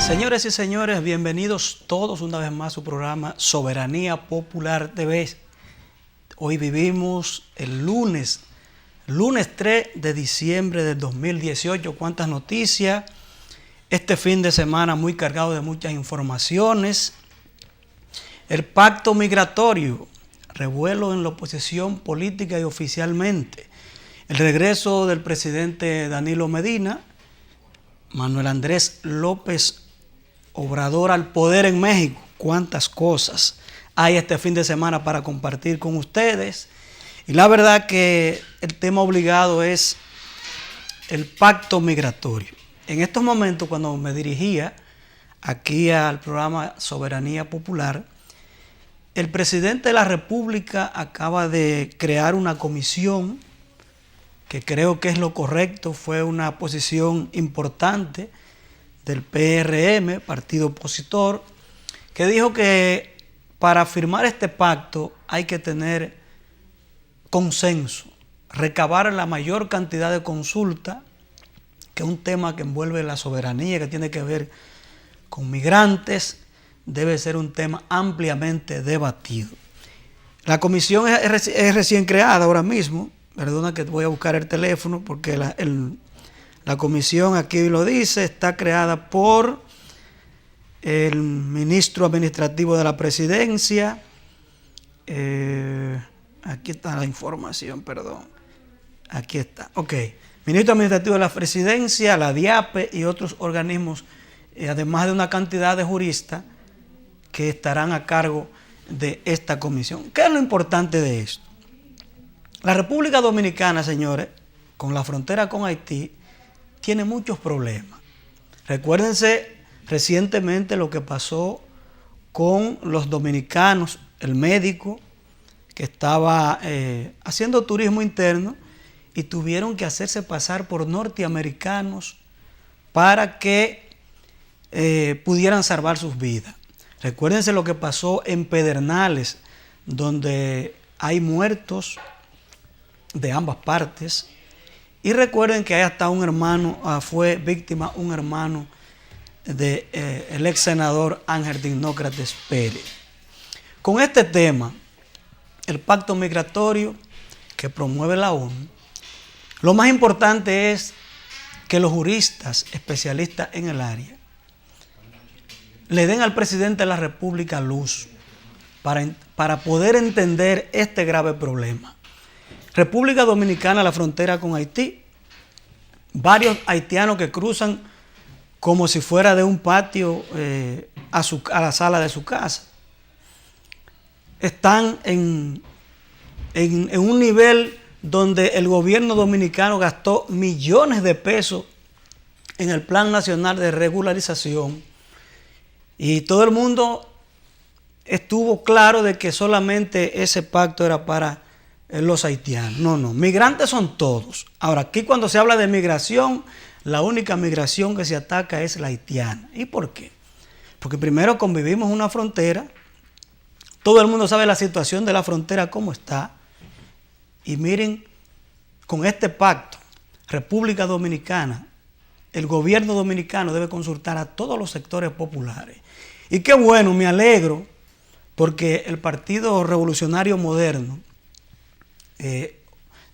Señores y señores, bienvenidos todos una vez más a su programa Soberanía Popular TV. Hoy vivimos el lunes 3 de diciembre del 2018. Cuántas noticias. Este fin de semana muy cargado de muchas informaciones. El pacto migratorio, revuelo en la oposición política y oficialmente. El regreso del presidente Danilo Medina, Manuel Andrés López Obrador al poder en México. Cuántas cosas hay este fin de semana para compartir con ustedes. Y la verdad que el tema obligado es el pacto migratorio. En estos momentos, cuando me dirigía aquí al programa Soberanía Popular, el presidente de la República acaba de crear una comisión que creo que es lo correcto. Fue una posición importante del PRM, partido opositor, que dijo que para firmar este pacto hay que tener consenso, recabar la mayor cantidad de consultas, que es un tema que envuelve la soberanía, que tiene que ver con migrantes, debe ser un tema ampliamente debatido. La comisión es recién creada ahora mismo. Perdona que voy a buscar el teléfono porque la comisión, aquí lo dice, está creada por el ministro administrativo de la presidencia. Aquí está la información, perdón. Aquí está, ok. Ministro administrativo de la presidencia, la DIAPE y otros organismos, además de una cantidad de juristas que estarán a cargo de esta comisión. ¿Qué es lo importante de esto? La República Dominicana, señores, con la frontera con Haití, tiene muchos problemas. Recuérdense recientemente lo que pasó con los dominicanos, el médico que estaba haciendo turismo interno y tuvieron que hacerse pasar por norteamericanos para que pudieran salvar sus vidas. Recuérdense lo que pasó en Pedernales, donde hay muertos de ambas partes. Y recuerden que hay hasta un hermano, fue víctima un hermano del ex senador Ángel Dignócrates Pérez. Con este tema, el pacto migratorio que promueve la ONU, lo más importante es que los juristas especialistas en el área le den al presidente de la República luz para poder entender este grave problema. República Dominicana, la frontera con Haití, varios haitianos que cruzan como si fuera de un patio a la sala de su casa. Están en un nivel donde el gobierno dominicano gastó millones de pesos en el Plan Nacional de Regularización y todo el mundo estuvo claro de que solamente ese pacto era para los haitianos. No, migrantes son todos. Ahora, aquí cuando se habla de migración, la única migración que se ataca es la haitiana. ¿Y por qué? Porque primero convivimos en una frontera, todo el mundo sabe la situación de la frontera cómo está, y miren, con este pacto, República Dominicana, el gobierno dominicano debe consultar a todos los sectores populares. Y qué bueno, me alegro, porque el Partido Revolucionario Moderno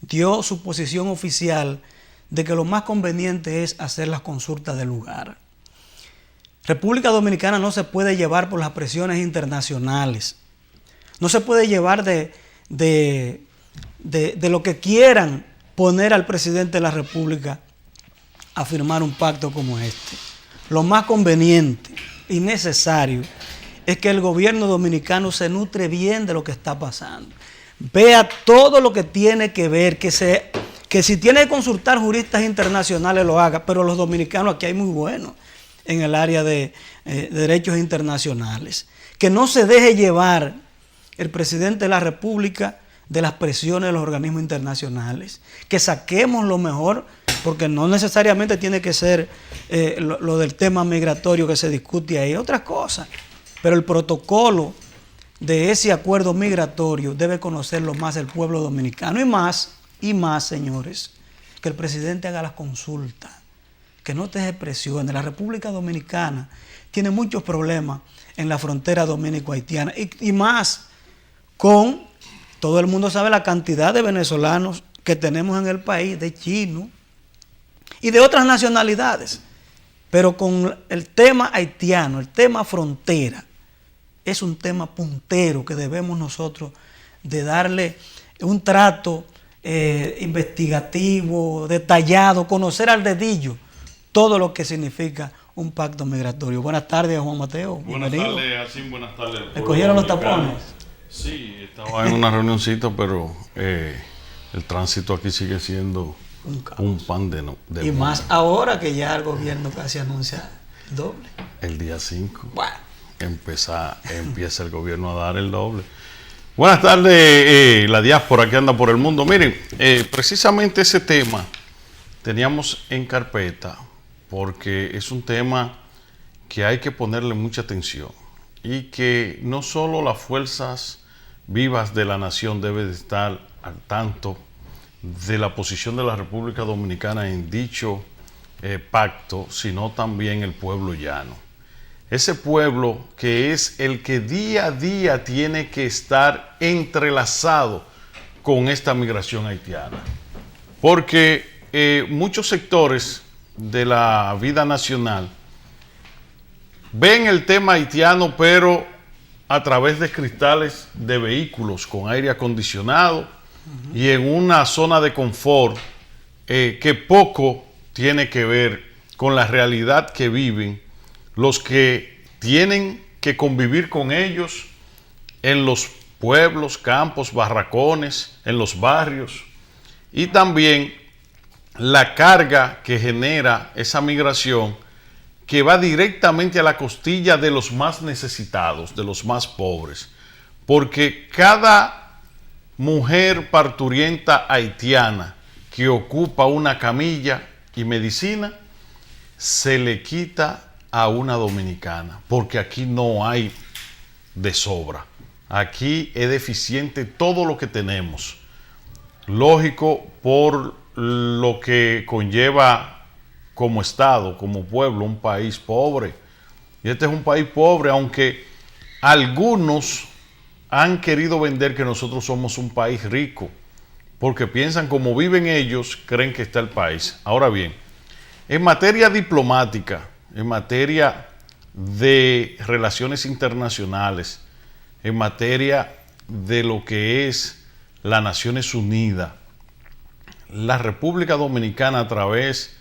dio su posición oficial de que lo más conveniente es hacer las consultas del lugar. República Dominicana no se puede llevar por las presiones internacionales, no se puede llevar de lo que quieran poner al presidente de la República a firmar un pacto como este. Lo más conveniente y necesario es que el gobierno dominicano se nutre bien de lo que está pasando. Vea todo lo que tiene que ver, que si tiene que consultar juristas internacionales lo haga, pero los dominicanos aquí hay muy buenos en el área de derechos internacionales. Que no se deje llevar el presidente de la República de las presiones de los organismos internacionales. Que saquemos lo mejor, porque no necesariamente tiene que ser lo del tema migratorio que se discute ahí, otras cosas. Pero el protocolo de ese acuerdo migratorio debe conocerlo más el pueblo dominicano y más, señores, que el presidente haga las consultas, que no te expresiones. La República Dominicana tiene muchos problemas en la frontera dominico-haitiana y más con, todo el mundo sabe la cantidad de venezolanos que tenemos en el país, de chinos y de otras nacionalidades. Pero con el tema haitiano, el tema frontera, es un tema puntero que debemos nosotros de darle un trato investigativo, detallado, conocer al dedillo todo lo que significa un pacto migratorio. Buenas tardes, Juan Mateo. Buenas Bienvenido. tardes, así, buenas tardes. ¿Le cogieron los tapones? Sí, estaba en una reunioncita, pero el tránsito aquí sigue siendo un pan de y mundo. más ahora que ya el gobierno casi anuncia el doble. El día 5 Bueno. empieza el gobierno a dar el doble. Buenas tardes, la diáspora que anda por el mundo. Miren, precisamente ese tema teníamos en carpeta porque es un tema que hay que ponerle mucha atención y que no solo las fuerzas vivas de la nación deben de estar al tanto de la posición de la República Dominicana en dicho pacto, sino también el pueblo llano. Ese pueblo que es el que día a día tiene que estar entrelazado con esta migración haitiana. Porque muchos sectores de la vida nacional ven el tema haitiano, pero a través de cristales de vehículos con aire acondicionado y en una zona de confort que poco tiene que ver con la realidad que viven los que tienen que convivir con ellos en los pueblos, campos, barracones, en los barrios, y también la carga que genera esa migración que va directamente a la costilla de los más necesitados, de los más pobres, porque cada mujer parturienta haitiana que ocupa una camilla y medicina se le quita a una dominicana, porque aquí no hay de sobra. Aquí es deficiente todo lo que tenemos. Lógico, por lo que conlleva como Estado, como pueblo, un país pobre. Y este es un país pobre, aunque algunos han querido vender que nosotros somos un país rico, porque piensan como viven ellos, creen que está el país. Ahora bien, en materia diplomática, en materia de relaciones internacionales, en materia de lo que es las Naciones Unidas, la República Dominicana a través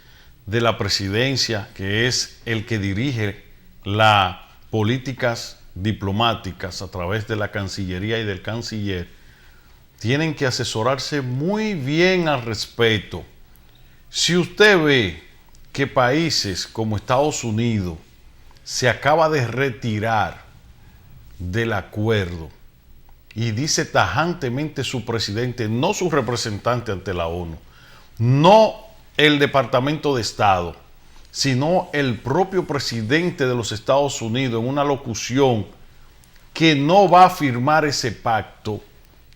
de la presidencia, que es el que dirige las políticas diplomáticas a través de la Cancillería y del Canciller, tienen que asesorarse muy bien al respecto. Si usted ve que países como Estados Unidos se acaba de retirar del acuerdo y dice tajantemente su presidente, no su representante ante la ONU, no el Departamento de Estado, sino el propio presidente de los Estados Unidos en una locución, que no va a firmar ese pacto,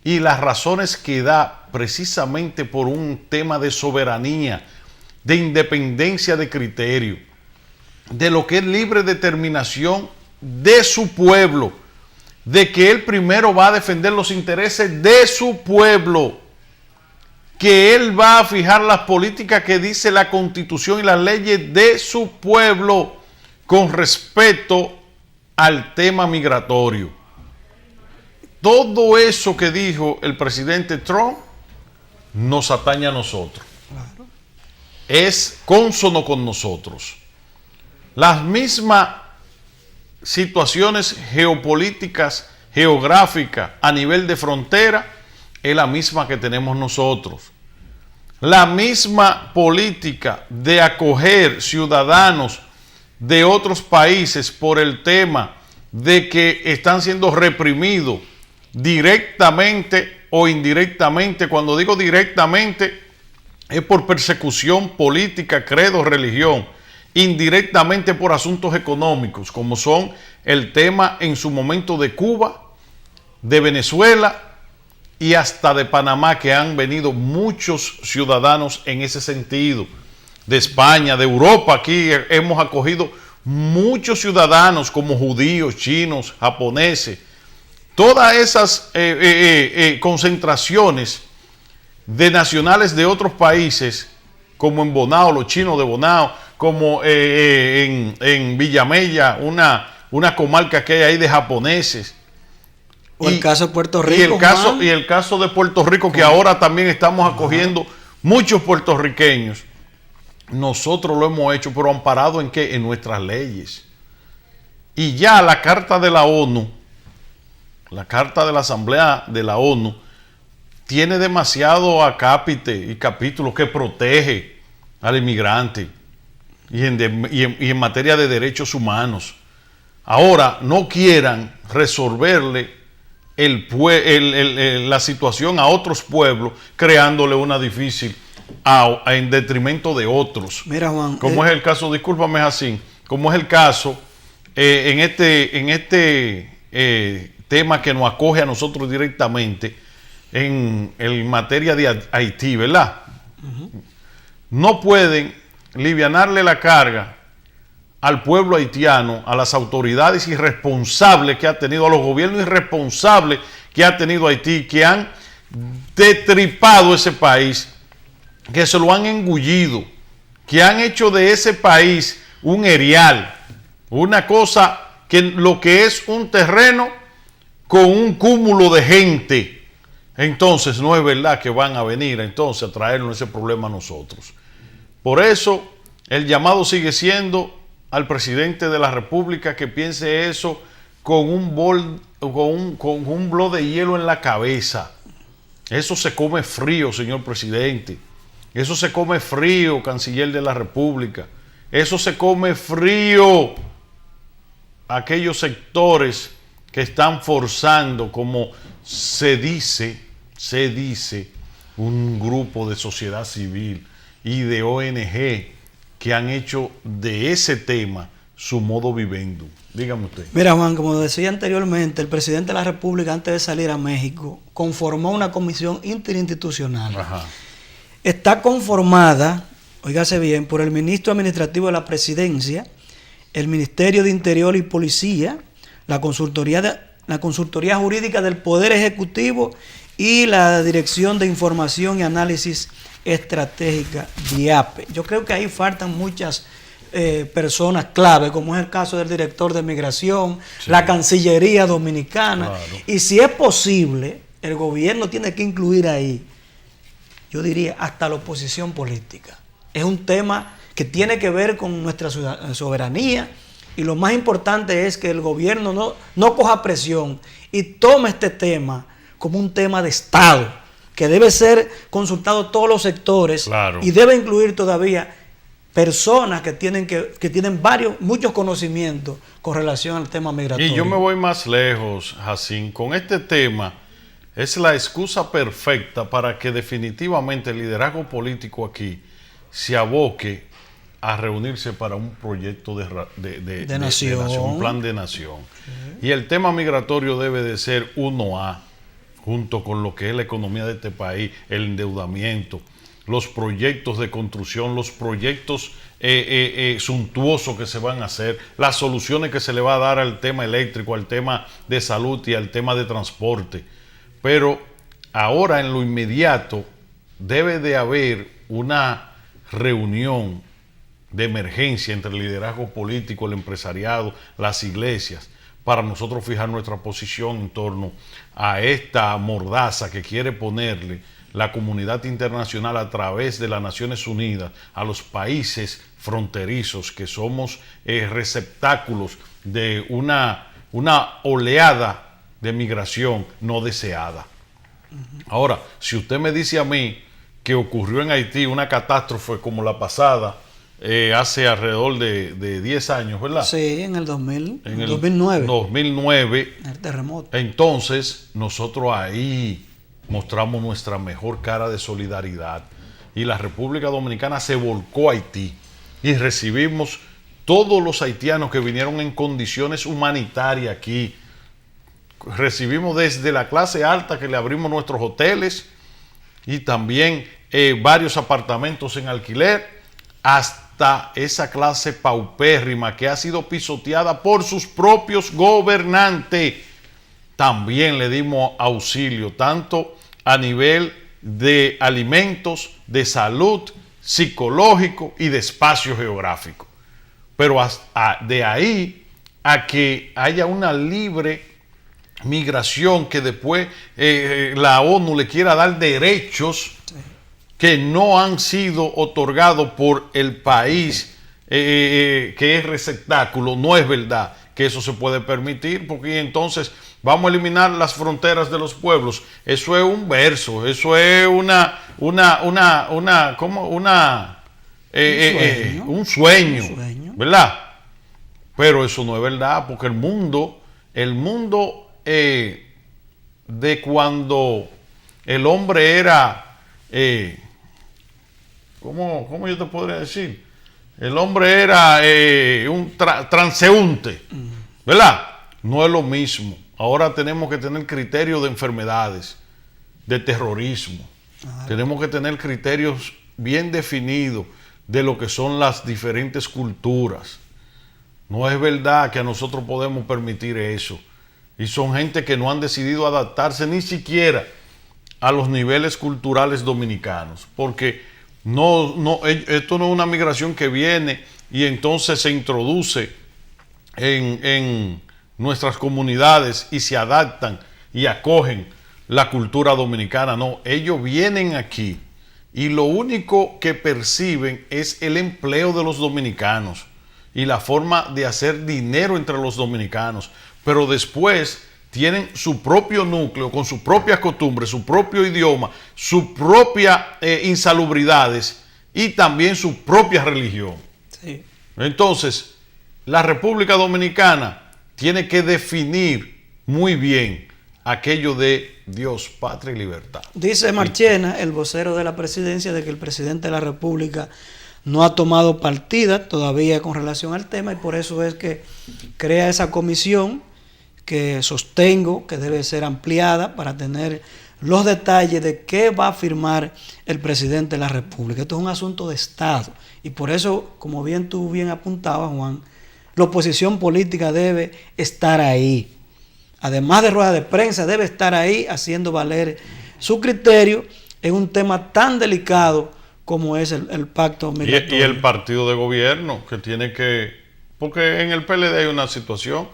y las razones que da precisamente por un tema de soberanía, de independencia de criterio, de lo que es libre determinación de su pueblo, de que él primero va a defender los intereses de su pueblo, que él va a fijar las políticas que dice la Constitución y las leyes de su pueblo con respecto al tema migratorio. Todo eso que dijo el presidente Trump nos atañe a nosotros. Claro. Es cónsono con nosotros. Las mismas situaciones geopolíticas, geográficas a nivel de frontera es la misma que tenemos nosotros. La misma política de acoger ciudadanos de otros países por el tema de que están siendo reprimidos directamente o indirectamente. Cuando digo directamente es por persecución política, credo, religión. Indirectamente por asuntos económicos, como son el tema en su momento de Cuba, de Venezuela y hasta de Panamá, que han venido muchos ciudadanos en ese sentido, de España, de Europa. Aquí hemos acogido muchos ciudadanos como judíos, chinos, japoneses. Todas esas concentraciones de nacionales de otros países, como en Bonao, los chinos de Bonao, como en Villamella, una comarca que hay ahí de japoneses. O el caso de Puerto Rico. Y el caso de Puerto Rico, que ahora también estamos acogiendo muchos puertorriqueños. Nosotros lo hemos hecho, pero amparado ¿en qué? En nuestras leyes. Y ya la Carta de la ONU, la Carta de la Asamblea de la ONU, tiene demasiado acápite y capítulos que protege al inmigrante y en materia de derechos humanos. Ahora no quieran resolverle la situación a otros pueblos, creándole una difícil en detrimento de otros. Mira, Juan, como es el caso, discúlpame, Jacín, como es el caso en este tema que nos acoge a nosotros directamente en materia de Haití, ¿verdad? No pueden livianarle la carga al pueblo haitiano, a las autoridades irresponsables que ha tenido, a los gobiernos irresponsables que ha tenido Haití, que han destripado ese país, que se lo han engullido, que han hecho de ese país un erial, una cosa que lo que es un terreno con un cúmulo de gente. Entonces no es verdad que van a venir entonces a traernos ese problema a nosotros. Por eso el llamado sigue siendo al presidente de la República que piense eso con un bolo de hielo en la cabeza. Eso se come frío, señor presidente. Eso se come frío, canciller de la República. Eso se come frío aquellos sectores que están forzando, como se dice, un grupo de sociedad civil y de ONG que han hecho de ese tema su modo vivendum. Dígame usted. Mira, Juan, como decía anteriormente, el presidente de la República, antes de salir a México, conformó una comisión interinstitucional. Ajá. Está conformada, óigase bien, por el ministro administrativo de la Presidencia, el Ministerio de Interior y Policía, la Consultoría Jurídica del Poder Ejecutivo y la Dirección de Información y Análisis Estratégica, DIAPE. Yo creo que ahí faltan muchas personas clave, como es el caso del director de Migración, sí, la Cancillería Dominicana. Claro. Y si es posible, el gobierno tiene que incluir ahí, yo diría, hasta la oposición política. Es un tema que tiene que ver con nuestra soberanía, y lo más importante es que el gobierno no coja presión y tome este tema como un tema de Estado, que debe ser consultado todos los sectores. Claro. Y debe incluir todavía personas que tienen muchos conocimientos con relación al tema migratorio. Y yo me voy más lejos, Jacín, con este tema. Es la excusa perfecta para que definitivamente el liderazgo político aquí se aboque a reunirse para un proyecto de nación, un plan de nación. Sí. Y el tema migratorio debe de ser 1A, junto con lo que es la economía de este país, el endeudamiento, los proyectos de construcción, los proyectos suntuosos que se van a hacer, las soluciones que se le va a dar al tema eléctrico, al tema de salud y al tema de transporte. Pero ahora en lo inmediato debe de haber una reunión de emergencia entre el liderazgo político, el empresariado, las iglesias, para nosotros fijar nuestra posición en torno a esta mordaza que quiere ponerle la comunidad internacional a través de las Naciones Unidas a los países fronterizos, que somos receptáculos de una oleada de migración no deseada. Ahora, si usted me dice a mí que ocurrió en Haití una catástrofe como la pasada, hace alrededor de 10 años, ¿verdad? Sí, en el 2009. 2009. El terremoto. Entonces, nosotros ahí mostramos nuestra mejor cara de solidaridad. Y la República Dominicana se volcó a Haití. Y recibimos todos los haitianos que vinieron en condiciones humanitarias aquí. Recibimos desde la clase alta, que le abrimos nuestros hoteles, y también varios apartamentos en alquiler, hasta esa clase paupérrima que ha sido pisoteada por sus propios gobernantes. También le dimos auxilio, tanto a nivel de alimentos, de salud, psicológico y de espacio geográfico. Pero de ahí a que haya una libre migración, que después la ONU le quiera dar derechos que no han sido otorgados por el país que es receptáculo, no es verdad que eso se puede permitir, porque entonces vamos a eliminar las fronteras de los pueblos. Eso es un verso, eso es un sueño, ¿verdad? Pero eso no es verdad, porque el mundo de cuando el hombre era, ¿cómo yo te podría decir? El hombre era un transeúnte, ¿verdad? No es lo mismo. Ahora tenemos que tener criterios de enfermedades, de terrorismo. Tenemos que tener criterios bien definidos de lo que son las diferentes culturas. No es verdad que a nosotros podemos permitir eso. Y son gente que no han decidido adaptarse ni siquiera a los niveles culturales dominicanos. Porque esto no es una migración que viene y entonces se introduce en nuestras comunidades y se adaptan y acogen la cultura dominicana. No, ellos vienen aquí y lo único que perciben es el empleo de los dominicanos y la forma de hacer dinero entre los dominicanos, pero después tienen su propio núcleo, con sus propias costumbres, su propio idioma, sus propias insalubridades y también su propia religión. Sí. Entonces, la República Dominicana tiene que definir muy bien aquello de Dios, patria y libertad. Dice Marchena, el vocero de la presidencia, de que el presidente de la República no ha tomado partida todavía con relación al tema y por eso es que crea esa comisión que sostengo que debe ser ampliada para tener los detalles de qué va a firmar el presidente de la República. Esto es un asunto de Estado y por eso, como tú bien apuntabas, Juan, la oposición política debe estar ahí. Además de rueda de prensa, debe estar ahí haciendo valer su criterio en un tema tan delicado como es el pacto migratorio. Y el partido de gobierno que tiene que... Porque en el PLD hay una situación.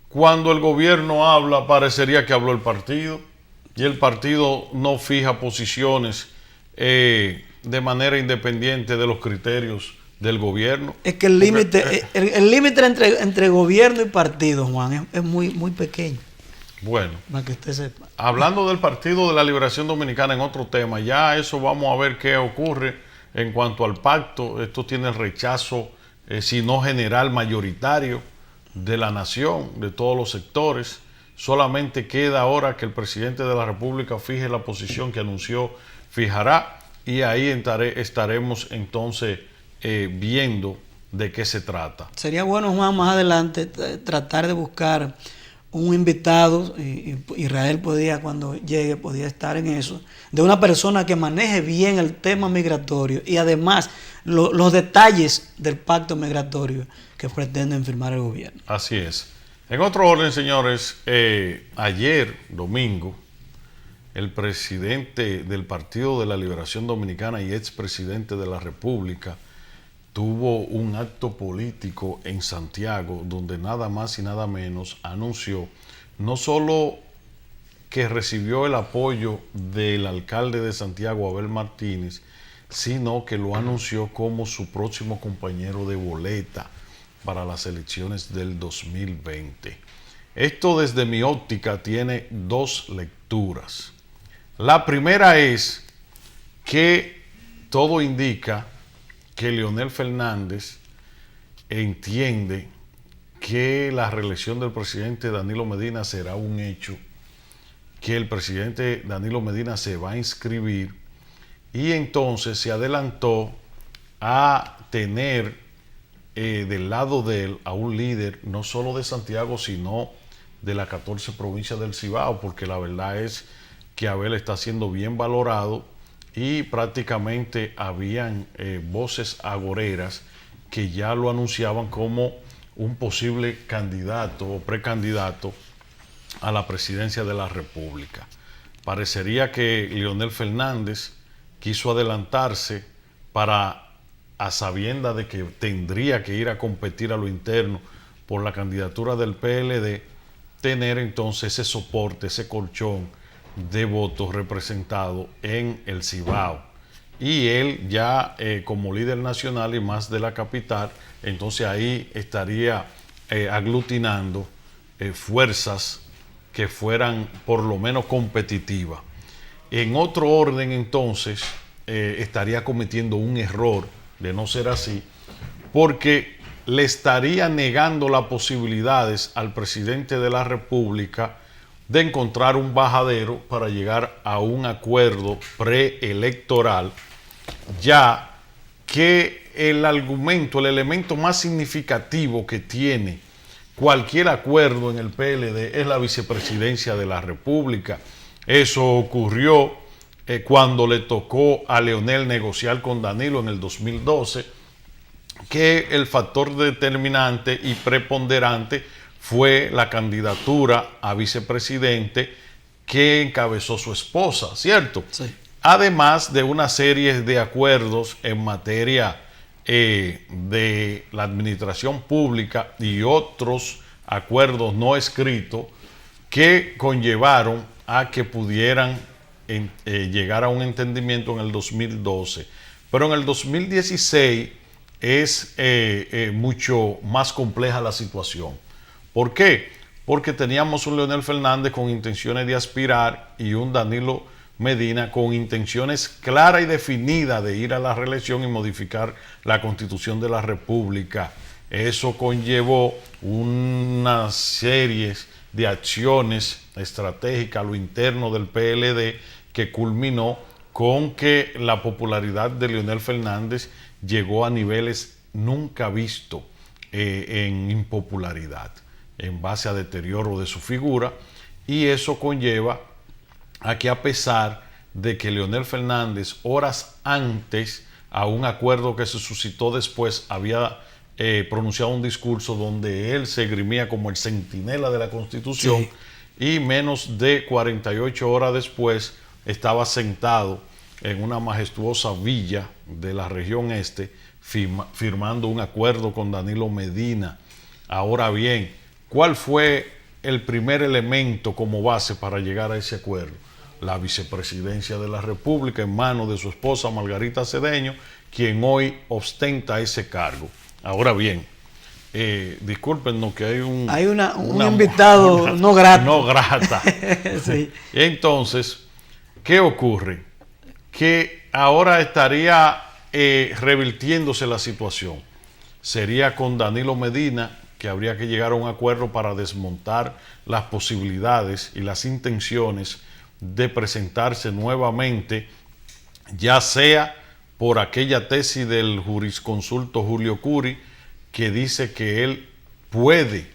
Cuando el gobierno habla, parecería que habló el partido. Y el partido no fija posiciones de manera independiente de los criterios del gobierno. Es que el límite entre gobierno y partido, Juan, es muy pequeño. Bueno, para que usted sepa. Hablando del Partido de la Liberación Dominicana en otro tema, ya eso vamos a ver qué ocurre en cuanto al pacto. Esto tiene el rechazo, si no general, mayoritario de la nación, de todos los sectores. Solamente queda ahora que el presidente de la República fije la posición que anunció fijará y ahí estaremos entonces viendo de qué se trata. Sería bueno, Juan, más adelante tratar de buscar un invitado, Israel podía, cuando llegue, podía estar en eso, de una persona que maneje bien el tema migratorio y además los detalles del pacto migratorio que pretenden firmar el gobierno. Así es. En otro orden, señores, ayer, domingo, el presidente del Partido de la Liberación Dominicana y expresidente de la República tuvo un acto político en Santiago donde nada más y nada menos anunció no solo que recibió el apoyo del alcalde de Santiago, Abel Martínez, sino que lo anunció como su próximo compañero de boleta para las elecciones del 2020. Esto desde mi óptica tiene dos lecturas. La primera es que todo indica que Leonel Fernández entiende que la reelección del presidente Danilo Medina será un hecho, que el presidente Danilo Medina se va a inscribir y entonces se adelantó a tener del lado de él a un líder no solo de Santiago sino de las 14 provincias del Cibao, porque la verdad es que Abel está siendo bien valorado y prácticamente habían voces agoreras que ya lo anunciaban como un posible candidato o precandidato a la presidencia de la República. Parecería que Leonel Fernández quiso adelantarse para, a sabienda de que tendría que ir a competir a lo interno por la candidatura del PLD, tener entonces ese soporte, ese colchón de votos representado en el Cibao. Y él ya como líder nacional y más de la capital, entonces ahí estaría aglutinando fuerzas que fueran por lo menos competitivas. En otro orden entonces estaría cometiendo un error de no ser así, porque le estaría negando las posibilidades al presidente de la República de encontrar un bajadero para llegar a un acuerdo preelectoral, ya que el argumento, el elemento más significativo que tiene cualquier acuerdo en el PLD es la vicepresidencia de la República. Eso ocurrió cuando le tocó a Leonel negociar con Danilo en el 2012, que el factor determinante y preponderante fue la candidatura a vicepresidente que encabezó su esposa, ¿cierto? Sí. Además de una serie de acuerdos en materia de la administración pública y otros acuerdos no escritos que conllevaron a que pudieran llegar a un entendimiento en el 2012. Pero en el 2016 es mucho más compleja la situación. ¿Por qué? Porque teníamos un Leonel Fernández con intenciones de aspirar y un Danilo Medina con intenciones claras y definidas de ir a la reelección y modificar la Constitución de la República. Eso conllevó una serie de acciones estratégicas a lo interno del PLD que culminó con que la popularidad de Leonel Fernández llegó a niveles nunca vistos en impopularidad, en base a deterioro de su figura, y eso conlleva a que, a pesar de que Leonel Fernández horas antes a un acuerdo que se suscitó después había pronunciado un discurso donde él se grimía como el centinela de la Constitución, sí, y menos de 48 horas después estaba sentado en una majestuosa villa de la región este firmando un acuerdo con Danilo Medina. Ahora bien, ¿cuál fue el primer elemento como base para llegar a ese acuerdo? La vicepresidencia de la República en manos de su esposa Margarita Cedeño, quien hoy ostenta ese cargo. Ahora bien, discúlpenos que hay un invitado no grato. No grata. Sí. Entonces, ¿qué ocurre? Que ahora estaría revirtiéndose la situación. Sería con Danilo Medina que habría que llegar a un acuerdo para desmontar las posibilidades y las intenciones de presentarse nuevamente, ya sea por aquella tesis del jurisconsulto Julio Curi, que dice que él puede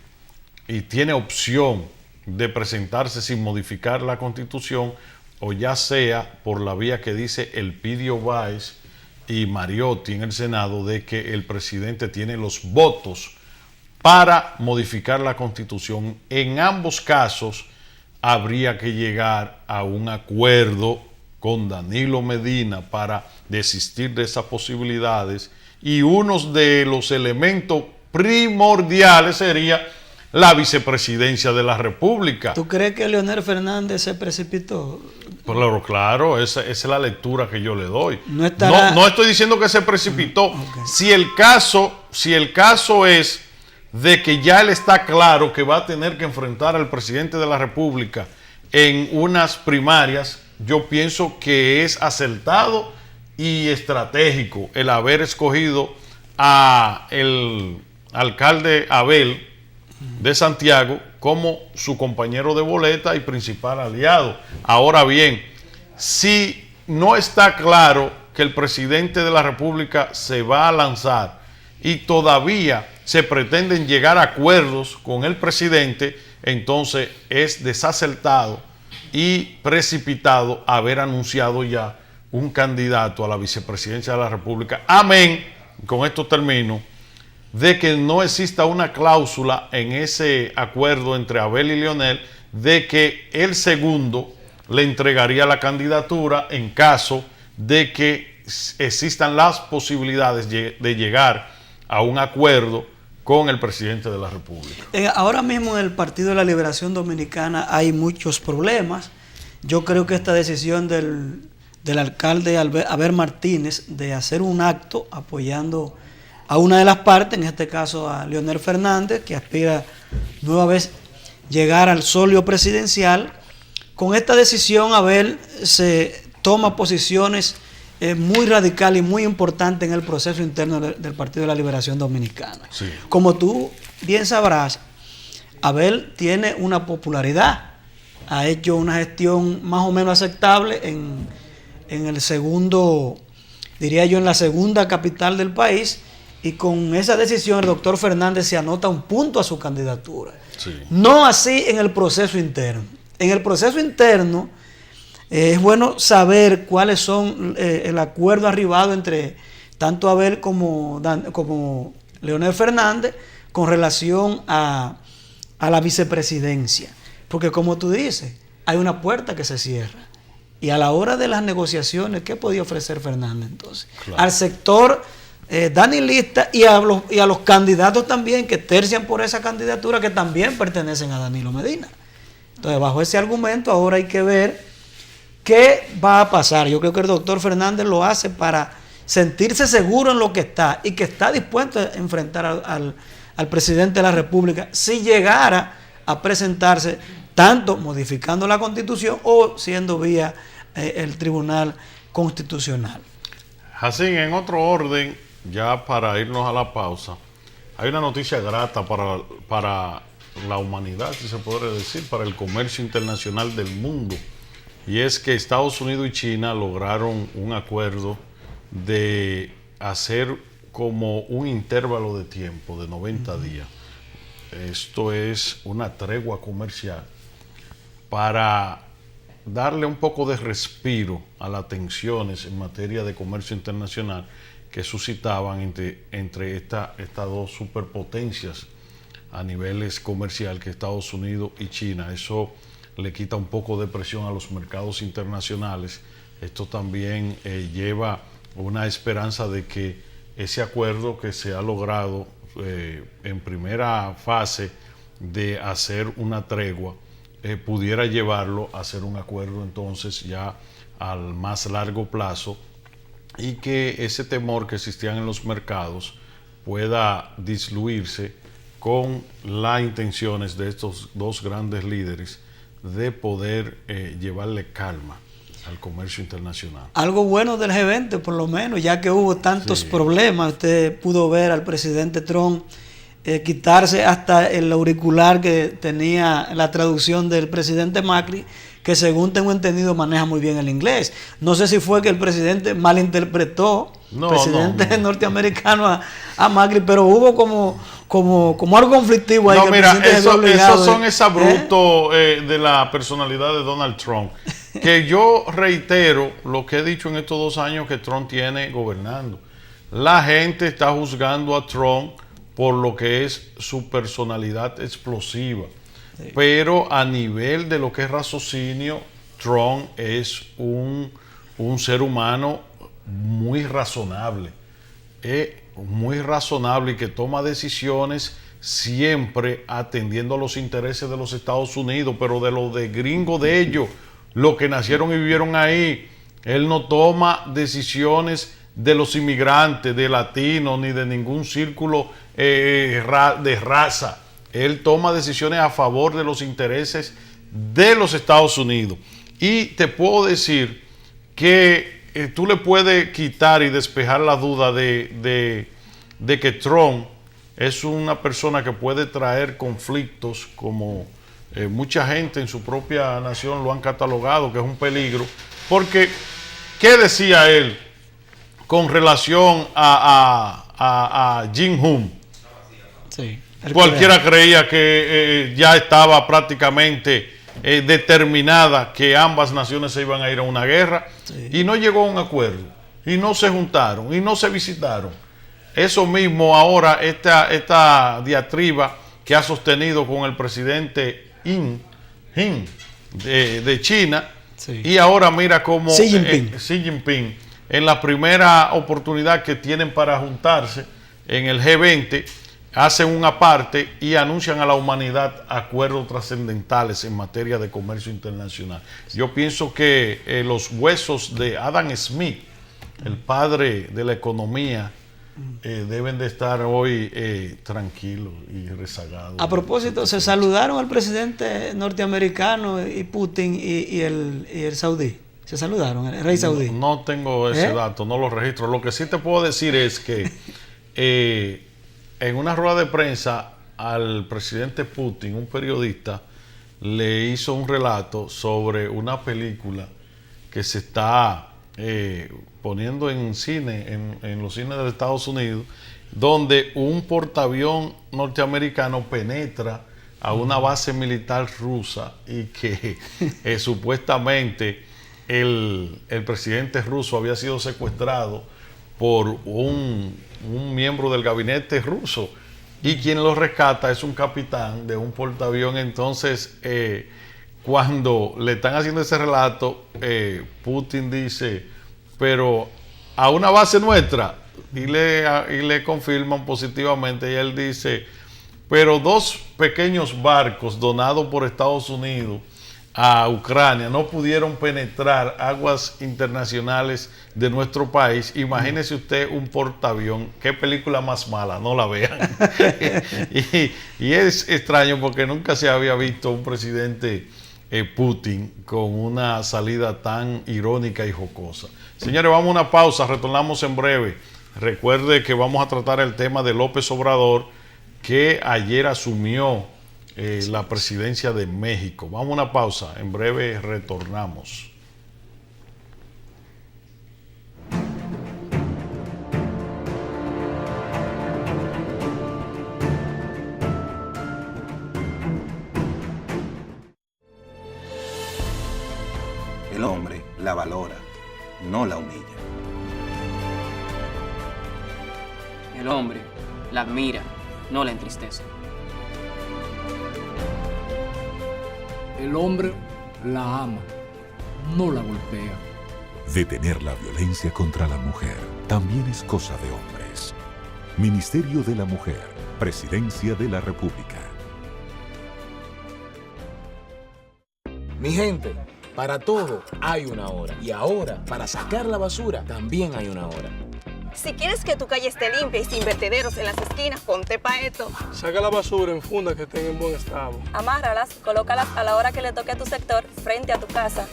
y tiene opción de presentarse sin modificar la Constitución, o ya sea por la vía que dice Elpidio Báez y Mariotti en el Senado, de que el presidente tiene los votos para modificar la Constitución. En ambos casos habría que llegar a un acuerdo con Danilo Medina para desistir de esas posibilidades, y uno de los elementos primordiales sería la vicepresidencia de la República. ¿Tú crees que Leonel Fernández se precipitó? Claro, esa es la lectura que yo le doy. No estoy diciendo que se precipitó. Okay. Si el caso es de que ya él está claro que va a tener que enfrentar al presidente de la República en unas primarias, yo pienso que es acertado y estratégico el haber escogido a el alcalde Abel de Santiago como su compañero de boleta y principal aliado. Ahora bien, si no está claro que el presidente de la República se va a lanzar y todavía se pretenden llegar a acuerdos con el presidente, entonces es desacertado y precipitado haber anunciado ya un candidato a la vicepresidencia de la República, amén, con esto termino, de que no exista una cláusula en ese acuerdo entre Abel y Leonel de que el segundo le entregaría la candidatura en caso de que existan las posibilidades de llegar a un acuerdo con el presidente de la República. Ahora mismo en el Partido de la Liberación Dominicana hay muchos problemas. Yo creo que esta decisión del alcalde Abel Martínez de hacer un acto apoyando a una de las partes, en este caso a Leonel Fernández, que aspira nueva vez llegar al solio presidencial. Con esta decisión Abel se toma posiciones muy radicales y muy importantes en el proceso interno del Partido de la Liberación Dominicana. Sí. Como tú bien sabrás, Abel tiene una popularidad, ha hecho una gestión más o menos aceptable en el segundo, diría yo, en la segunda capital del país, y con esa decisión el doctor Fernández se anota un punto a su candidatura. Sí. No así en el proceso interno. En el proceso interno es bueno saber cuáles son el acuerdo arribado entre tanto Abel como Leonel Fernández con relación a la vicepresidencia. Porque como tú dices, hay una puerta que se cierra. Y a la hora de las negociaciones, ¿qué podía ofrecer Fernández entonces? Claro. Al sector danilista y a los candidatos también que tercian por esa candidatura, que también pertenecen a Danilo Medina. Entonces, bajo ese argumento, ahora hay que ver qué va a pasar. Yo creo que el doctor Fernández lo hace para sentirse seguro en lo que está y que está dispuesto a enfrentar al presidente de la República si llegara a presentarse, tanto modificando la Constitución o siendo vía el Tribunal Constitucional. Jacín, en otro orden, ya para irnos a la pausa, hay una noticia grata para la humanidad, si se podría decir, para el comercio internacional del mundo, y es que Estados Unidos y China lograron un acuerdo de hacer como un intervalo de tiempo de 90 días. Esto es una tregua comercial para darle un poco de respiro a las tensiones en materia de comercio internacional que suscitaban entre estas dos superpotencias a niveles comercial, que Estados Unidos y China. Eso le quita un poco de presión a los mercados internacionales. Esto también lleva una esperanza de que ese acuerdo que se ha logrado en primera fase de hacer una tregua pudiera llevarlo a hacer un acuerdo entonces ya al más largo plazo, y que ese temor que existía en los mercados pueda diluirse con las intenciones de estos dos grandes líderes de poder llevarle calma al comercio internacional. Algo bueno del G20, por lo menos, ya que hubo tantos problemas. Usted pudo ver al presidente Trump quitarse hasta el auricular que tenía la traducción del presidente Macri, que según tengo entendido maneja muy bien el inglés. No sé si fue que el presidente malinterpretó, presidente norteamericano a Macri, pero hubo como algo conflictivo ahí. No, mira, esos son exabruptos de la personalidad de Donald Trump, que yo reitero lo que he dicho en estos 2 años que Trump tiene gobernando. La gente está juzgando a Trump por lo que es su personalidad explosiva. Sí. Pero a nivel de lo que es raciocinio, Trump es un ser humano muy razonable. Muy razonable, y que toma decisiones siempre atendiendo a los intereses de los Estados Unidos, pero de los de gringos de ellos, los que nacieron y vivieron ahí. Él no toma decisiones de los inmigrantes, de latinos, ni de ningún círculo de raza. Él toma decisiones a favor de los intereses de los Estados Unidos. Y te puedo decir que tú le puedes quitar y despejar la duda de que Trump es una persona que puede traer conflictos, como mucha gente en su propia nación lo han catalogado, que es un peligro. Porque, ¿qué decía él con relación a Jin-Hun? Sí, cualquiera creía que ya estaba prácticamente determinada que ambas naciones se iban a ir a una guerra, y no llegó a un acuerdo, y no se juntaron, y no se visitaron. Eso mismo ahora, esta diatriba que ha sostenido con el presidente de China, y ahora mira cómo Xi Jinping, en la primera oportunidad que tienen para juntarse en el G20, hacen una parte y anuncian a la humanidad acuerdos trascendentales en materia de comercio internacional. Yo pienso que los huesos de Adam Smith, el padre de la economía, deben de estar hoy tranquilos y rezagados. A propósito, se saludaron al presidente norteamericano y Putin y el saudí. Se saludaron, el rey saudí. No tengo ese dato, no lo registro. Lo que sí te puedo decir es que en una rueda de prensa al presidente Putin, un periodista le hizo un relato sobre una película que se está poniendo en cine, en los cines de Estados Unidos, donde un portaavión norteamericano penetra a una base militar rusa y que supuestamente el presidente ruso había sido secuestrado por un miembro del gabinete ruso, y quien lo rescata es un capitán de un portaavión. Entonces, cuando le están haciendo ese relato, Putin dice, pero a una base nuestra, y le confirman positivamente, y él dice, pero 2 pequeños barcos donados por Estados Unidos a Ucrania no pudieron penetrar aguas internacionales de nuestro país. Imagínese usted un portaavión. Qué película más mala, no la vean. y es extraño porque nunca se había visto un presidente Putin con una salida tan irónica y jocosa. Señores, vamos a una pausa, retornamos en breve. Recuerde que vamos a tratar el tema de López Obrador, que ayer asumió la presidencia de México. Vamos a una pausa, en breve retornamos. El hombre la valora, no la humilla. El hombre la admira, no la entristece. El hombre la ama, no la golpea. Detener la violencia contra la mujer también es cosa de hombres. Ministerio de la Mujer, Presidencia de la República. Mi gente, para todo hay una hora. Y ahora, para sacar la basura, también hay una hora. Si quieres que tu calle esté limpia y sin vertederos en las esquinas, ponte pa' esto. Saca la basura en fundas que estén en buen estado. Amárralas, colócalas a la hora que le toque a tu sector, frente a tu casa.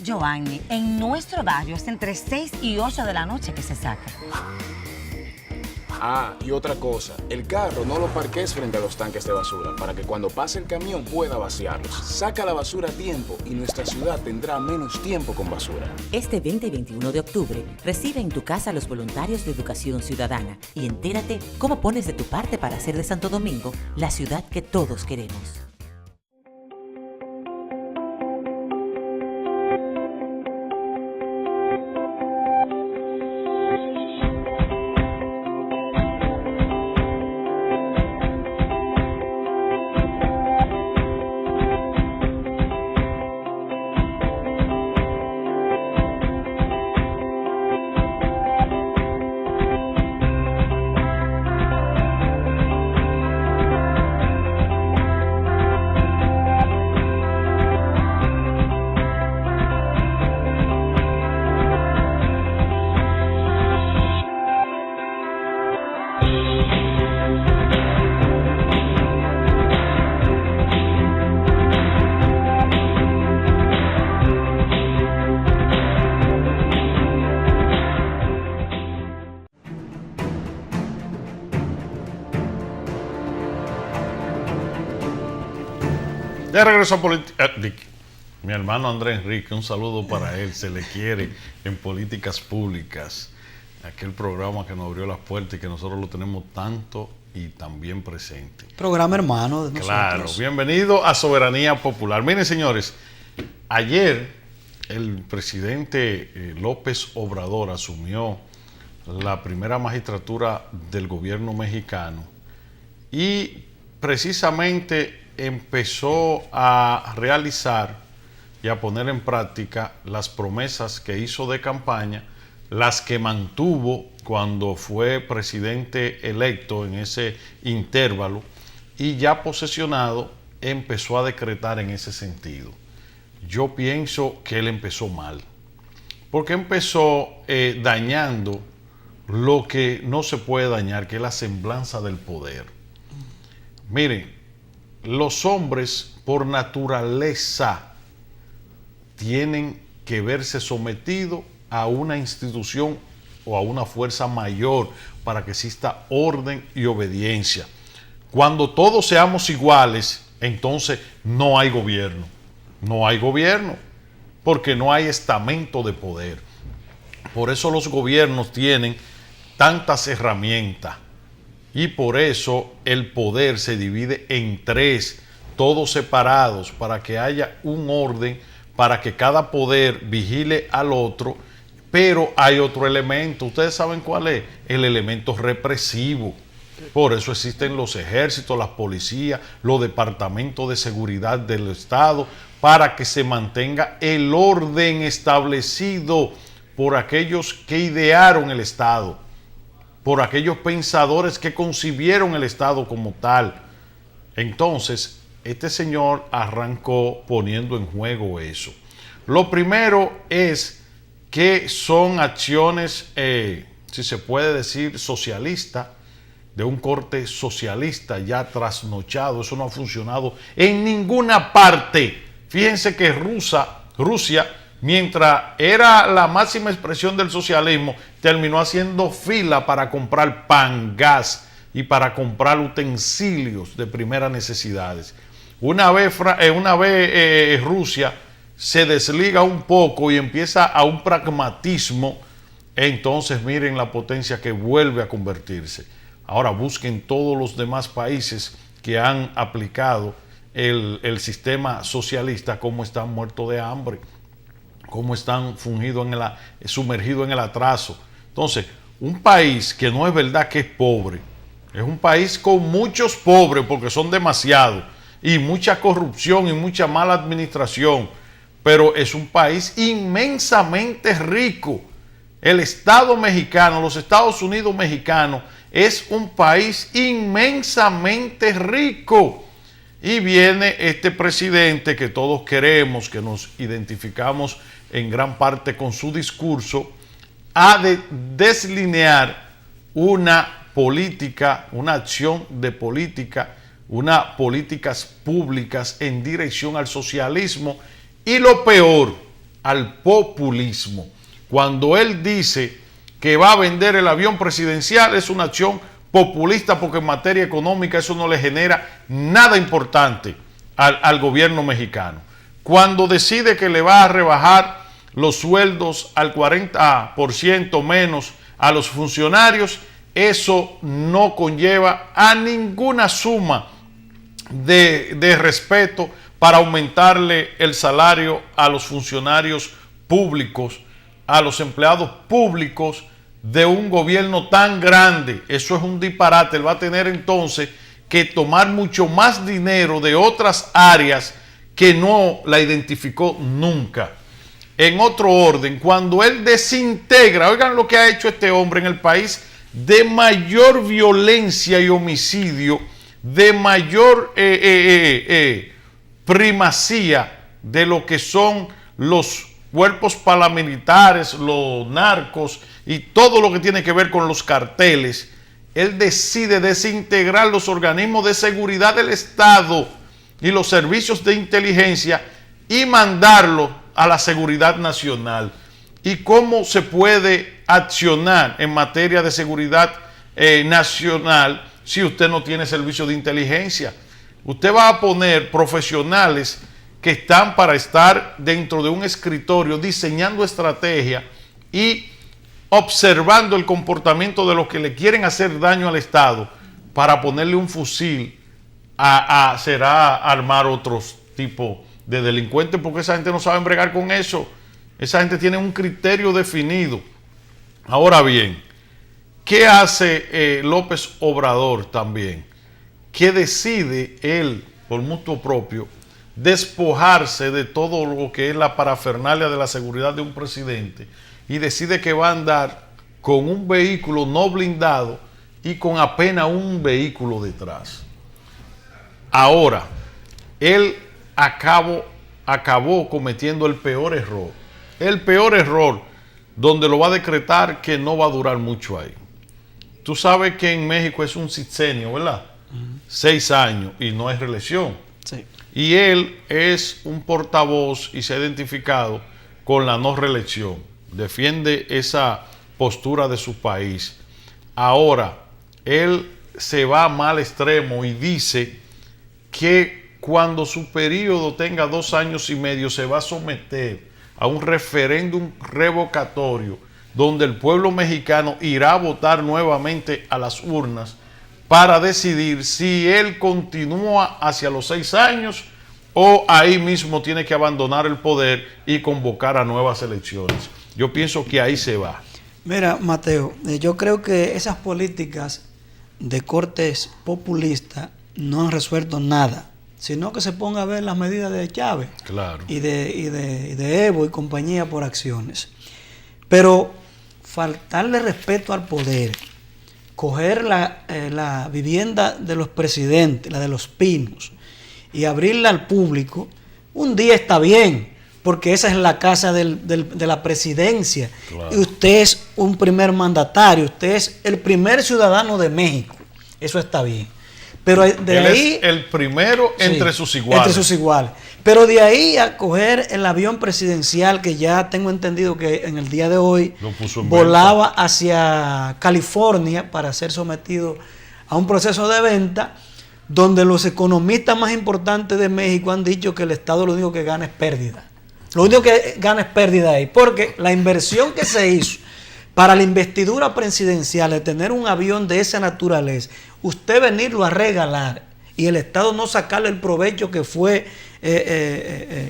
Giovanni, en nuestro barrio es entre 6 y 8 de la noche que se saca. Ah, y otra cosa, el carro no lo parques frente a los tanques de basura para que cuando pase el camión pueda vaciarlos. Saca la basura a tiempo y nuestra ciudad tendrá menos tiempo con basura. Este 20 y 21 de octubre, recibe en tu casa a los voluntarios de Educación Ciudadana y entérate cómo pones de tu parte para hacer de Santo Domingo la ciudad que todos queremos. De regreso a política. Mi hermano Andrés Enrique, un saludo para él. Se le quiere en Políticas Públicas. Aquel programa que nos abrió las puertas y que nosotros lo tenemos tanto y también presente. Programa hermano de nosotros. Claro, bienvenido a Soberanía Popular. Miren, señores, ayer el presidente López Obrador asumió la primera magistratura del gobierno mexicano y precisamente empezó a realizar y a poner en práctica las promesas que hizo de campaña, las que mantuvo cuando fue presidente electo en ese intervalo, y ya posesionado empezó a decretar en ese sentido. Yo pienso que él empezó mal, porque empezó dañando lo que no se puede dañar, que es la semblanza del poder. Miren, los hombres por naturaleza tienen que verse sometidos a una institución o a una fuerza mayor para que exista orden y obediencia. Cuando todos seamos iguales, entonces no hay gobierno. No hay gobierno porque no hay estamento de poder. Por eso los gobiernos tienen tantas herramientas y por eso el poder se divide en tres, todos separados, para que haya un orden, para que cada poder vigile al otro. Pero hay otro elemento, ¿ustedes saben cuál es? El elemento represivo. Por eso existen los ejércitos, las policías, los departamentos de seguridad del Estado, para que se mantenga el orden establecido por aquellos que idearon el Estado, por aquellos pensadores que concibieron el Estado como tal. Entonces, este señor arrancó poniendo en juego eso. Lo primero es que son acciones, si se puede decir, socialistas, de un corte socialista ya trasnochado. Eso no ha funcionado en ninguna parte. Fíjense que Rusia, mientras era la máxima expresión del socialismo, terminó haciendo fila para comprar pan, gas y para comprar utensilios de primeras necesidades. Una vez Rusia se desliga un poco y empieza a un pragmatismo, entonces miren la potencia que vuelve a convertirse. Ahora busquen todos los demás países que han aplicado el sistema socialista, cómo están muertos de hambre, cómo están sumergidos en el atraso. Entonces, un país que no es verdad que es pobre, es un país con muchos pobres porque son demasiados, y mucha corrupción y mucha mala administración, pero es un país inmensamente rico. El Estado mexicano, los Estados Unidos mexicanos, es un país inmensamente rico. Y viene este presidente que todos queremos, que nos identificamos en gran parte con su discurso, a deslinear una política, una acción de política, unas políticas públicas en dirección al socialismo y, lo peor, al populismo. Cuando él dice que va a vender el avión presidencial, es una acción populista, porque en materia económica eso no le genera nada importante al gobierno mexicano. Cuando decide que le va a rebajar los sueldos al 40% menos a los funcionarios, eso no conlleva a ninguna suma de respeto para aumentarle el salario a los funcionarios públicos, a los empleados públicos de un gobierno tan grande. Eso es un disparate. Él va a tener entonces que tomar mucho más dinero de otras áreas que no la identificó nunca. En otro orden, cuando él desintegra, oigan lo que ha hecho este hombre en el país de mayor violencia y homicidio, de mayor primacía de lo que son los cuerpos paramilitares, los narcos y todo lo que tiene que ver con los carteles. Él decide desintegrar los organismos de seguridad del Estado y los servicios de inteligencia y mandarlo a la seguridad nacional. ¿Y cómo se puede accionar en materia de seguridad nacional si usted no tiene servicio de inteligencia? Usted va a poner profesionales que están para estar dentro de un escritorio diseñando estrategia y observando el comportamiento de los que le quieren hacer daño al Estado, para ponerle un fusil será armar otros tipos de delincuentes, porque esa gente no sabe bregar con eso. Esa gente tiene un criterio definido. Ahora bien, ¿qué hace López Obrador también? Que decide él, por mutuo propio, despojarse de todo lo que es la parafernalia de la seguridad de un presidente y decide que va a andar con un vehículo no blindado y con apenas un vehículo detrás. Ahora, él acabó cometiendo el peor error. El peor error, donde lo va a decretar que no va a durar mucho ahí. Tú sabes que en México es un sexenio, ¿verdad? 6 años y no hay reelección. Sí. Y él es un portavoz y se ha identificado con la no reelección. Defiende esa postura de su país. Ahora, él se va a mal extremo y dice que cuando su periodo tenga 2 años y medio se va a someter a un referéndum revocatorio donde el pueblo mexicano irá a votar nuevamente a las urnas para decidir si él continúa hacia los 6 años o ahí mismo tiene que abandonar el poder y convocar a nuevas elecciones. Yo pienso que ahí se va. Mira, Mateo, yo creo que esas políticas de cortes populistas no han resuelto nada, sino que se ponga a ver las medidas de Chávez, claro, y de Evo y compañía por acciones. Pero faltarle respeto al poder, coger la vivienda de los presidentes, la de los Pinos, y abrirla al público, un día está bien, porque esa es la casa de la presidencia. Claro. Y usted es un primer mandatario, usted es el primer ciudadano de México. Eso está bien. Pero de él ahí, es el primero entre sus iguales. Entre sus iguales. Pero de ahí a coger el avión presidencial, que ya tengo entendido que en el día de hoy volaba hacia California para ser sometido a un proceso de venta, donde los economistas más importantes de México han dicho que el Estado lo único que gana es pérdida. Lo único que gana es pérdida ahí, porque la inversión que se hizo para la investidura presidencial de tener un avión de esa naturaleza, usted venirlo a regalar y el Estado no sacarle el provecho que fue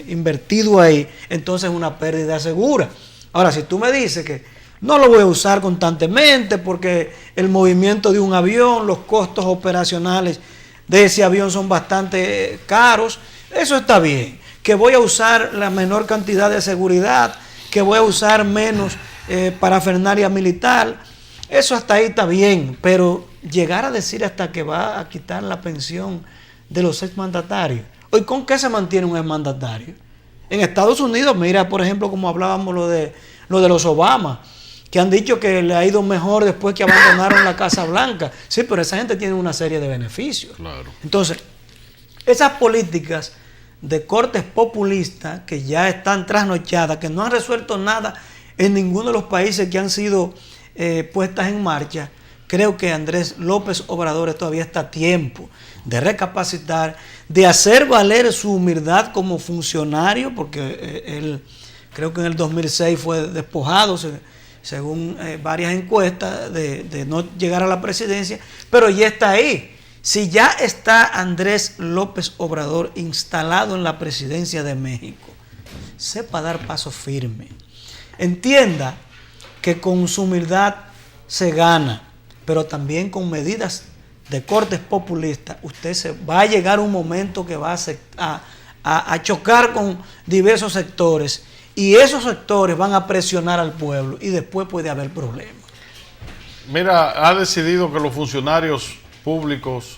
invertido ahí, entonces es una pérdida segura. Ahora, si tú me dices que no lo voy a usar constantemente porque el movimiento de un avión, los costos operacionales de ese avión son bastante caros, eso está bien. Que voy a usar la menor cantidad de seguridad, que voy a usar menos parafernalia militar, eso hasta ahí está bien, pero llegar a decir hasta que va a quitar la pensión de los exmandatarios. Hoy, ¿con qué se mantiene un exmandatario? En Estados Unidos, mira, por ejemplo, como hablábamos lo de los Obama, que han dicho que le ha ido mejor después que abandonaron la Casa Blanca. Sí, pero esa gente tiene una serie de beneficios. Claro. Entonces, esas políticas de cortes populistas que ya están trasnochadas, que no han resuelto nada en ninguno de los países que han sido puestas en marcha, creo que Andrés López Obrador todavía está a tiempo de recapacitar, de hacer valer su humildad como funcionario, porque él creo que en el 2006 fue despojado, según varias encuestas, de no llegar a la presidencia, pero ya está ahí. Si ya está Andrés López Obrador instalado en la presidencia de México, sepa dar paso firme. Entienda que con su humildad se gana, pero también con medidas de cortes populistas, va a llegar un momento que va a chocar con diversos sectores y esos sectores van a presionar al pueblo y después puede haber problemas. Mira, ha decidido que los funcionarios públicos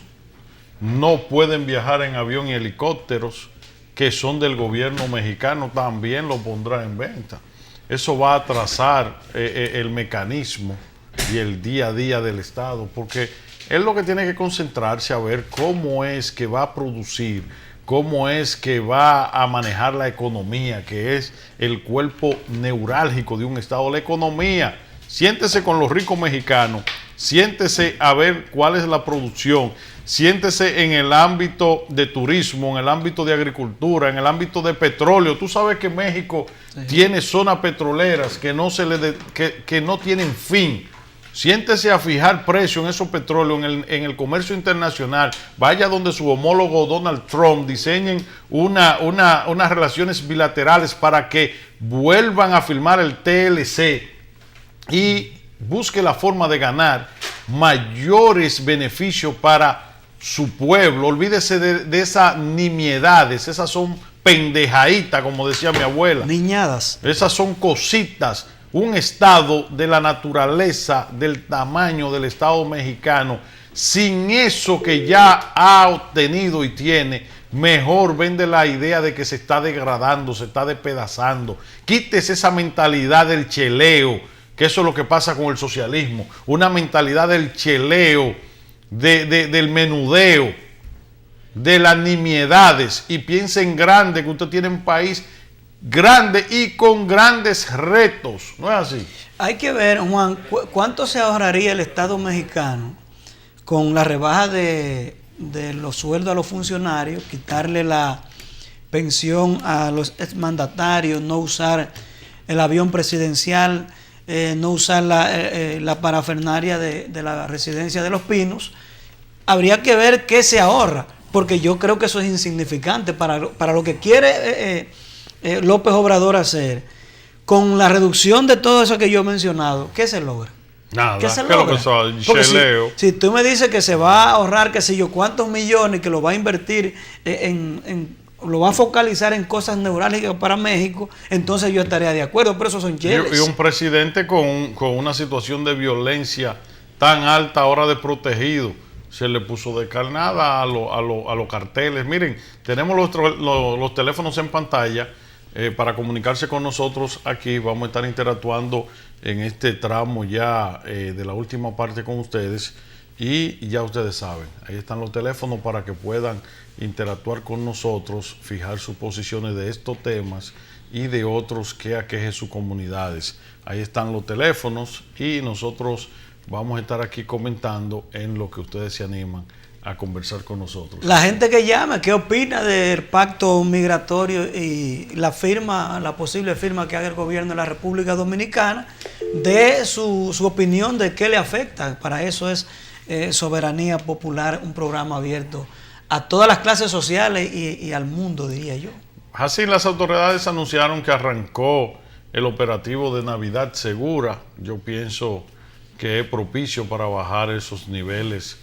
no pueden viajar en avión y helicópteros que son del gobierno mexicano, también lo pondrá en venta. Eso va a atrasar el mecanismo y el día a día del Estado, porque él lo que tiene que concentrarse a ver cómo es que va a producir, cómo es que va a manejar la economía, que es el cuerpo neurálgico de un Estado, la economía. Siéntese con los ricos mexicanos, siéntese a ver cuál es la producción, siéntese en el ámbito de turismo, en el ámbito de agricultura, en el ámbito de petróleo. Tú sabes que México tiene zonas petroleras que no tienen fin. Siéntese a fijar precio en esos petróleos, en el comercio internacional. Vaya donde su homólogo Donald Trump, diseñen unas relaciones bilaterales para que vuelvan a firmar el TLC y busque la forma de ganar mayores beneficios para su pueblo. Olvídese de esas nimiedades, esas son pendejaditas, como decía mi abuela. Niñadas. Esas son cositas. Un estado de la naturaleza, del tamaño del Estado mexicano, sin eso que ya ha obtenido y tiene, mejor vende la idea de que se está degradando, se está despedazando. Quítese esa mentalidad del cheleo, que eso es lo que pasa con el socialismo, una mentalidad del cheleo, del menudeo, de las nimiedades, y piense en grande, que usted tiene un país grande y con grandes retos, ¿no es así? Hay que ver, Juan, cuánto se ahorraría el Estado mexicano con la rebaja de los sueldos a los funcionarios, quitarle la pensión a los exmandatarios, no usar el avión presidencial, no usar la parafernalia de la residencia de Los Pinos. Habría que ver qué se ahorra, porque yo creo que eso es insignificante para lo que quiere López Obrador hacer. Con la reducción de todo eso que yo he mencionado, ¿qué se logra? Nada, ¿qué se ¿qué es lo logra? que son? Porque Cheleo. si tú me dices que se va a ahorrar, qué sé yo, cuántos millones, que lo va a invertir lo va a focalizar en cosas neurálgicas para México, entonces yo estaría de acuerdo, pero eso son cheles. Y un presidente con una situación de violencia tan alta ahora desprotegido, se le puso de carnada a los carteles. Miren, tenemos los teléfonos en pantalla para comunicarse con nosotros aquí. Vamos a estar interactuando en este tramo ya de la última parte con ustedes, y ya ustedes saben, ahí están los teléfonos para que puedan interactuar con nosotros, fijar sus posiciones de estos temas y de otros que aquejen sus comunidades. Ahí están los teléfonos y nosotros vamos a estar aquí comentando en lo que ustedes se animan a conversar con nosotros. La gente que llama, ¿qué opina del pacto migratorio y la posible firma que haga el gobierno de la República Dominicana? De su opinión de qué le afecta. Para eso es Soberanía Popular, un programa abierto a todas las clases sociales y al mundo, diría yo. Así, las autoridades anunciaron que arrancó el operativo de Navidad Segura. Yo pienso que es propicio para bajar esos niveles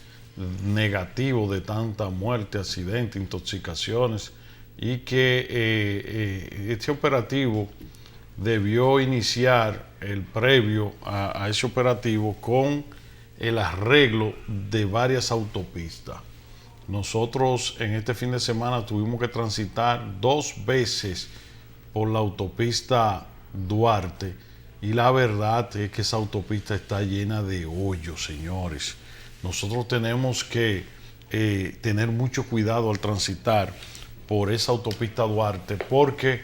negativos de tanta muerte, accidentes, intoxicaciones, y que este operativo debió iniciar el previo a ese operativo con el arreglo de varias autopistas. Nosotros en este fin de semana tuvimos que transitar 2 veces por la autopista Duarte, y la verdad es que esa autopista está llena de hoyos, señores. Nosotros tenemos que tener mucho cuidado al transitar por esa autopista Duarte, porque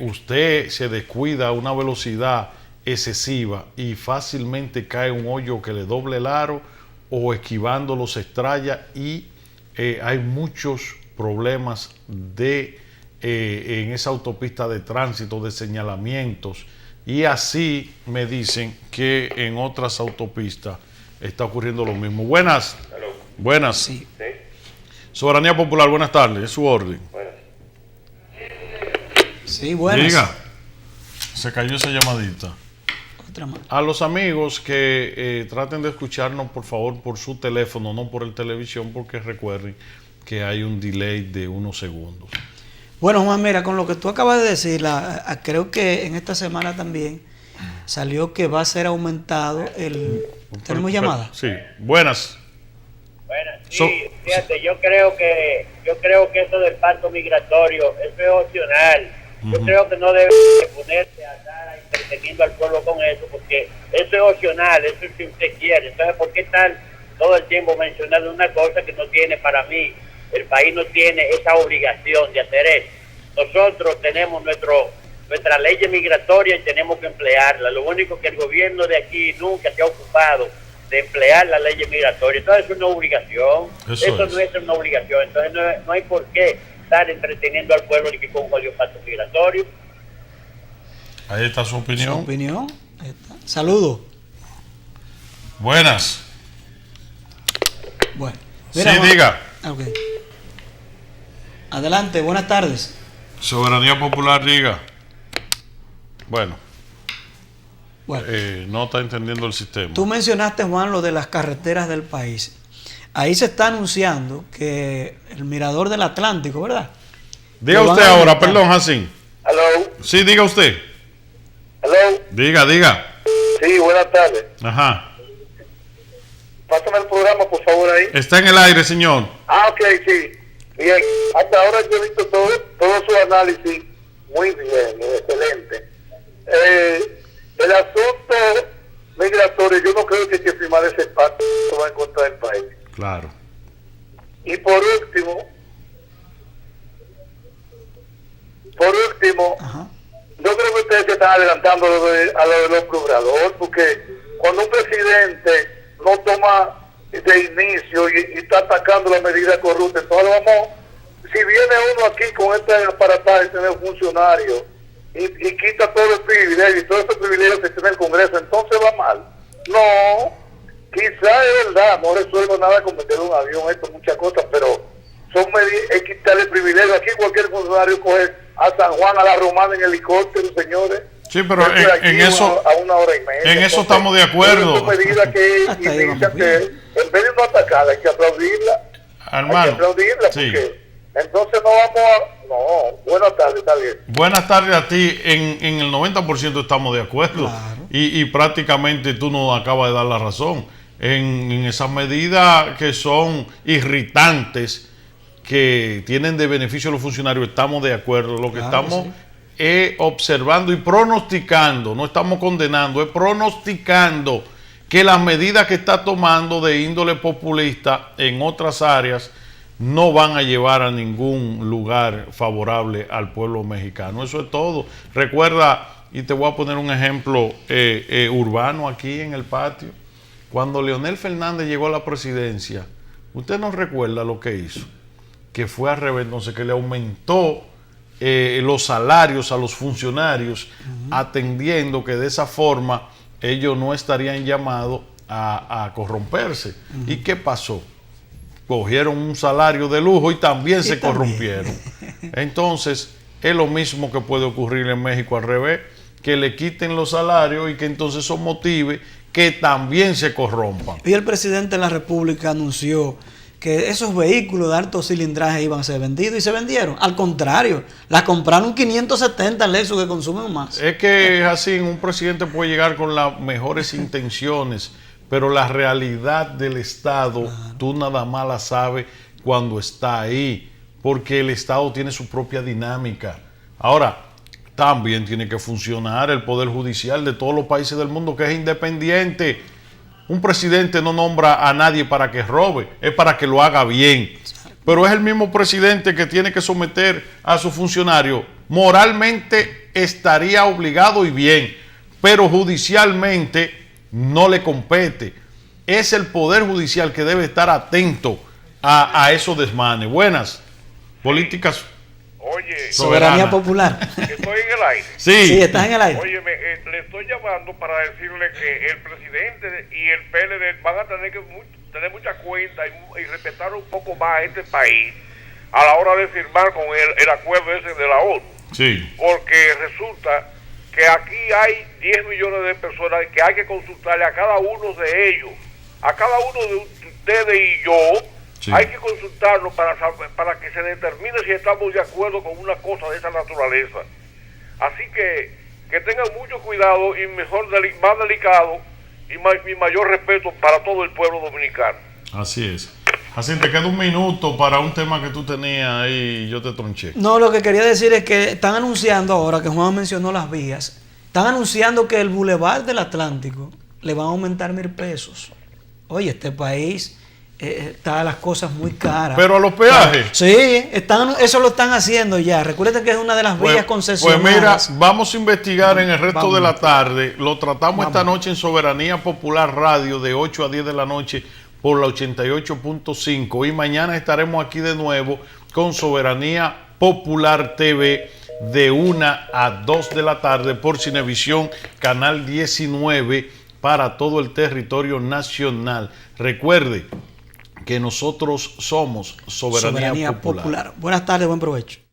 usted se descuida a una velocidad excesiva y fácilmente cae un hoyo que le doble el aro, o esquivándolo se estrella, y hay muchos problemas en esa autopista de tránsito, de señalamientos, y así me dicen que en otras autopistas está ocurriendo lo mismo. Buenas. Hello. Buenas. Sí. ¿Sí? Soberanía Popular, buenas tardes, es su orden. Buenas. Sí, buenas. Diga. Se cayó esa llamadita. Otra más. A los amigos que traten de escucharnos, por favor, por su teléfono, no por el televisión, porque recuerden que hay un delay de unos segundos. Bueno, Juan, mira, con lo que tú acabas de decir, creo que en esta semana también salió que va a ser aumentado el... ¿Tenemos llamada? Sí, buenas. Bueno, sí, fíjate, yo creo que eso del pacto migratorio, eso es opcional. Yo creo que no debe ponerse a andar entreteniendo al pueblo con eso, porque eso es opcional, eso es si usted quiere. Entonces, ¿por qué están todo el tiempo mencionando una cosa que no tiene? Para mí, el país no tiene esa obligación de hacer eso. Nosotros tenemos nuestra ley migratoria y tenemos que emplearla. Lo único que el gobierno de aquí nunca se ha ocupado de emplear la ley migratoria. Entonces es una obligación. Eso no es una obligación. Entonces no hay por qué estar entreteniendo al pueblo ni que con un pacto migratorio. Ahí está su opinión. Su opinión. Saludos. Buenas. Bueno. Sí, diga. Okay. Adelante, buenas tardes. Soberanía Popular, diga. Bueno. No está entendiendo el sistema. Tú mencionaste, Juan, lo de las carreteras del país. Ahí se está anunciando que el mirador del Atlántico, ¿verdad? Diga usted ahora, perdón, Jacín. ¿Aló? Sí, diga usted. ¿Aló? Diga. Sí, buenas tardes. Ajá. Pásame el programa, por favor, ahí. Está en el aire, señor. Ok, sí. Bien. Hasta ahora yo he visto todo su análisis. Muy bien, excelente. El asunto migratorio, yo no creo que hay que firmar ese pacto va en contra del país. Claro. Y por último, Ajá. yo creo que ustedes se están adelantando a lo de los procuradores, porque cuando un presidente no toma de inicio y está atacando las medidas corruptas, entonces vamos, si viene uno aquí con este aparataje de tener funcionarios y quita todos los privilegios y todos esos privilegios que tiene el Congreso, entonces va mal. No, quizás es verdad, no resuelve nada con meter un avión, muchas cosas, pero son medidas, es quitarle privilegios. Aquí cualquier funcionario coge a San Juan, a la Romana en helicóptero, señores. Sí, pero en eso, a una hora y media. En eso estamos de acuerdo. Son medidas que indican que en vez de no atacarla, hay que aplaudirla. Hermano, hay que aplaudirla, sí. Porque entonces no vamos a... No, buenas tardes, está bien. Buenas tardes a ti. En el 90% estamos de acuerdo. Claro. Y prácticamente tú nos acabas de dar la razón. En esas medidas que son irritantes, que tienen de beneficio a los funcionarios, estamos de acuerdo. Lo que estamos es observando y pronosticando, no estamos condenando, es pronosticando que las medidas que está tomando de índole populista en otras áreas no van a llevar a ningún lugar favorable al pueblo mexicano. Eso es todo. Recuerda, y te voy a poner un ejemplo urbano aquí en el patio. Cuando Leonel Fernández llegó a la presidencia, ¿usted no recuerda lo que hizo? Que fue al revés, entonces que le aumentó los salarios a los funcionarios, atendiendo que de esa forma ellos no estarían llamados a corromperse. ¿Y qué pasó? Cogieron un salario de lujo y también se corrompieron. Entonces, es lo mismo que puede ocurrir en México al revés, que le quiten los salarios y que entonces eso motive que también se corrompan. Y el presidente de la República anunció que esos vehículos de alto cilindraje iban a ser vendidos y se vendieron. Al contrario, la compraron 570 Lexus que consumen más. Es que es así, un presidente puede llegar con las mejores intenciones, pero la realidad del Estado, tú nada más la sabes cuando está ahí, porque el Estado tiene su propia dinámica. Ahora, también tiene que funcionar el Poder Judicial de todos los países del mundo, que es independiente. Un presidente no nombra a nadie para que robe, es para que lo haga bien. Pero es el mismo presidente que tiene que someter a su funcionario. Moralmente estaría obligado y bien, pero judicialmente no le compete. Es el Poder Judicial que debe estar atento a esos desmanes. Buenas. Políticas. Oye, Soberanía Popular. Estoy en el aire. Sí, estás en el aire. Oye, le estoy llamando para decirle que el presidente y el PLD van a tener que tener mucha cuenta y respetar un poco más a este país a la hora de firmar con el acuerdo ese de la ONU. Sí. Porque resulta que aquí hay 10 millones de personas que hay que consultarle a cada uno de ellos, a cada uno de ustedes y yo. Sí. Hay que consultarlo para que se determine si estamos de acuerdo con una cosa de esa naturaleza. Así que tengan mucho cuidado y más delicado y mayor respeto para todo el pueblo dominicano. Así es. Así te queda un minuto para un tema que tú tenías ahí y yo te tronché. No, lo que quería decir es que están anunciando ahora, que Juan mencionó las vías, están anunciando que el Boulevard del Atlántico le van a aumentar 1,000 pesos. Oye, este país... está las cosas muy caras. Pero a los peajes. Sí, eso lo están haciendo ya. Recuerden que es una de las vías concesionadas. Pues mira, vamos a investigar en el resto de la tarde. Lo tratamos esta noche en Soberanía Popular Radio de 8 a 10 de la noche por la 88.5. Y mañana estaremos aquí de nuevo con Soberanía Popular TV de 1 a 2 de la tarde por Cinevisión, canal 19, para todo el territorio nacional. Recuerde que nosotros somos Soberanía Popular. Buenas tardes, buen provecho.